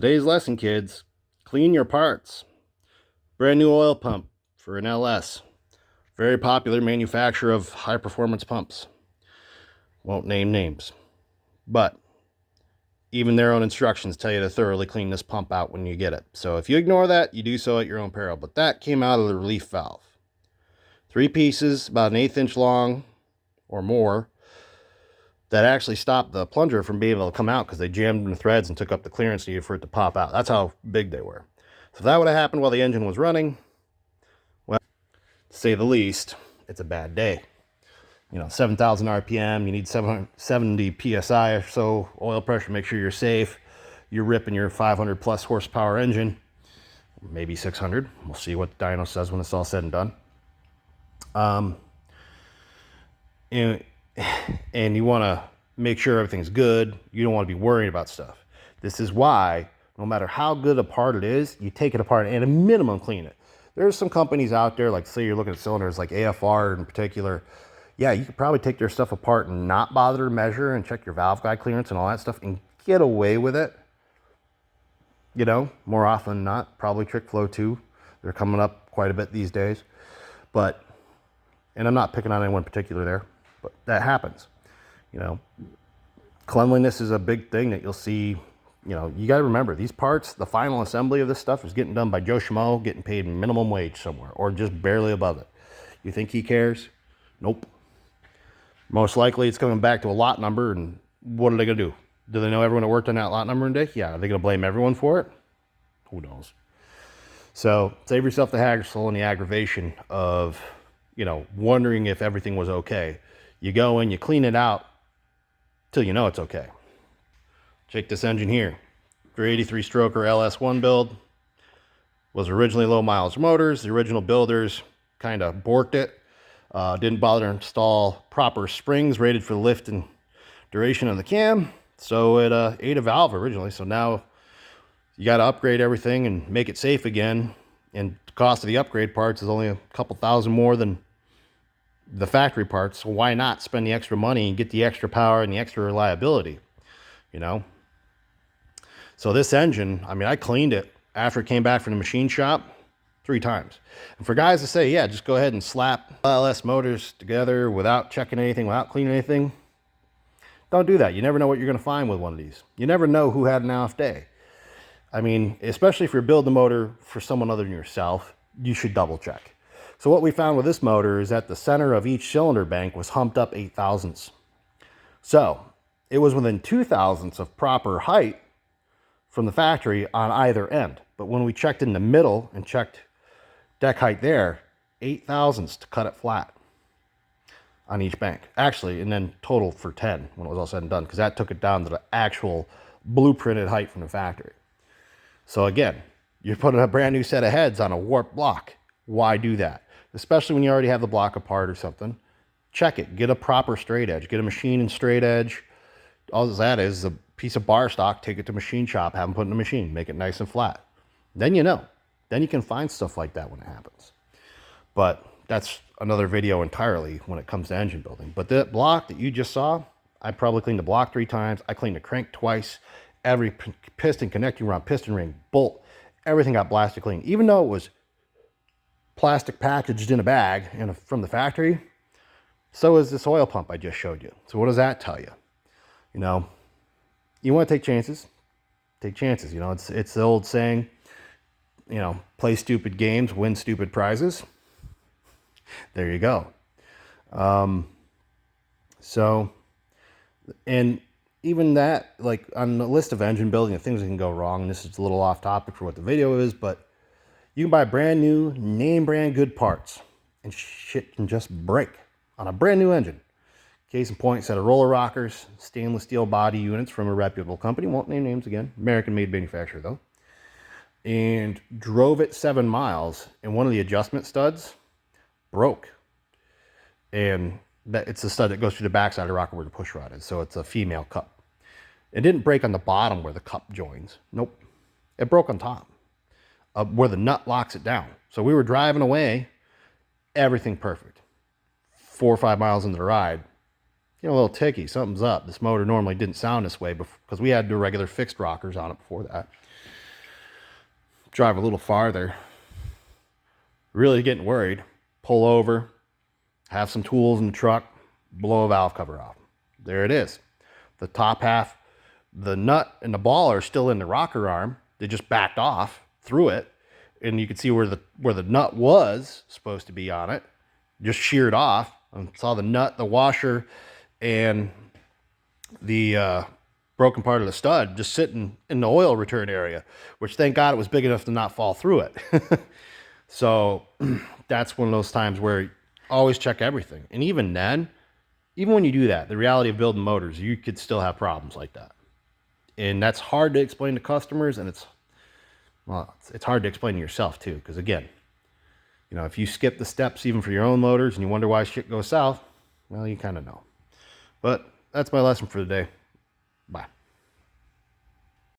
Today's lesson, kids, clean your parts. Brand new oil pump for an LS. Very popular manufacturer of high performance pumps. Won't name names. But even their own instructions tell you to thoroughly clean this pump out when you get it. So if you ignore that, you do so at your own peril. But that came out of the relief valve. 3 pieces, about 1/8 inch long or more, that actually stopped the plunger from being able to come out because they jammed in the threads and took up the clearance needed for it to pop out. That's how big they were. So if that would have happened while the engine was running, well, to say the least, it's a bad day. 7,000 RPM, you need 770 PSI or so oil pressure, make sure you're safe. You're ripping your 500 plus horsepower engine, maybe 600. We'll see what the dyno says when it's all said and done. And you want to make sure everything's good. You don't want to be worrying about stuff. This is why, no matter how good a part it is, you take it apart and at a minimum clean it. There's some companies out there, like say you're looking at cylinders like AFR in particular. Yeah, you could probably take their stuff apart and not bother to measure and check your valve guide clearance and all that stuff and get away with it. More often than not, probably trick flow too. They're coming up quite a bit these days. And I'm not picking on anyone in particular there, but that happens. Cleanliness is a big thing that you'll see. You got to remember these parts, the final assembly of this stuff is getting done by Joe Schmo, getting paid minimum wage somewhere or just barely above it. You think he cares? Nope. Most likely it's coming back to a lot number, and what are they going to do? Do they know everyone that worked on that lot number today? Yeah. Are they going to blame everyone for it? Who knows? So save yourself the hassle and the aggravation of, wondering if everything was okay. You go in, you clean it out till you know it's okay. Check this engine here. 383 stroker LS1 build. Was originally low mileage motors. The original builders kind of borked it. Didn't bother to install proper springs rated for the lift and duration of the cam. So it ate a valve originally. So now you got to upgrade everything and make it safe again. And the cost of the upgrade parts is only a couple thousand more than the factory parts. So why not spend the extra money and get the extra power and the extra reliability? So this engine, I cleaned it after it came back from the machine shop 3 times. And for guys to say, yeah, just go ahead and slap LS motors together without checking anything, without cleaning anything, don't do that. You never know what you're going to find with one of these. You never know who had an off day. Especially if you're building a motor for someone other than yourself, you should double check. So what we found with this motor is that the center of each cylinder bank was humped up 8 thousandths. So it was within 2 thousandths of proper height from the factory on either end. But when we checked in the middle and checked deck height there, 8 thousandths to cut it flat on each bank. Actually, and then total for 10 when it was all said and done, because that took it down to the actual blueprinted height from the factory. So again, you're putting a brand new set of heads on a warped block. Why do that? Especially when you already have the block apart or something. Check it. Get a proper straight edge. Get a machine and straight edge. All that is a piece of bar stock. Take it to machine shop. Have them put in the machine. Make it nice and flat. Then Then you can find stuff like that when it happens. But that's another video entirely when it comes to engine building. But that block that you just saw, I probably cleaned the block 3 times. I cleaned the crank twice. Every piston, connecting rod, piston ring, bolt, everything got blasted clean. Even though it was plastic packaged in a bag from the factory, so is this oil pump I just showed you. So what does that tell you? You want to take chances. Take chances. It's the old saying, play stupid games, win stupid prizes. There you go. And even that, like on the list of engine building and things that can go wrong, and this is a little off topic for what the video is, but you can buy brand new, name brand good parts, and shit can just break on a brand new engine. Case in point, set of roller rockers, stainless steel body units from a reputable company, won't name names again, American-made manufacturer though, and drove it 7 miles, and one of the adjustment studs broke. And it's the stud that goes through the backside of the rocker where the push rod is, so it's a female cup. It didn't break on the bottom where the cup joins. Nope. It broke on top, where the nut locks it down. So we were driving away, everything perfect. 4 or 5 miles into the ride, a little ticky. Something's up. This motor normally didn't sound this way because we had the regular fixed rockers on it before that. Drive a little farther. Really getting worried. Pull over. Have some tools in the truck. Blow a valve cover off. There it is. The top half, the nut and the ball are still in the rocker arm. They just backed off through it. And you can see where the nut was supposed to be on it. Just sheared off. I saw the nut, the washer, and the broken part of the stud just sitting in the oil return area, which thank God it was big enough to not fall through it. So that's one of those times where always check everything. And even then, even when you do that, the reality of building motors, you could still have problems like that. And that's hard to explain to customers, and it's hard to explain to yourself too, because again, if you skip the steps even for your own motors and you wonder why shit goes south, well, you kind of know. But that's my lesson for the day. Bye.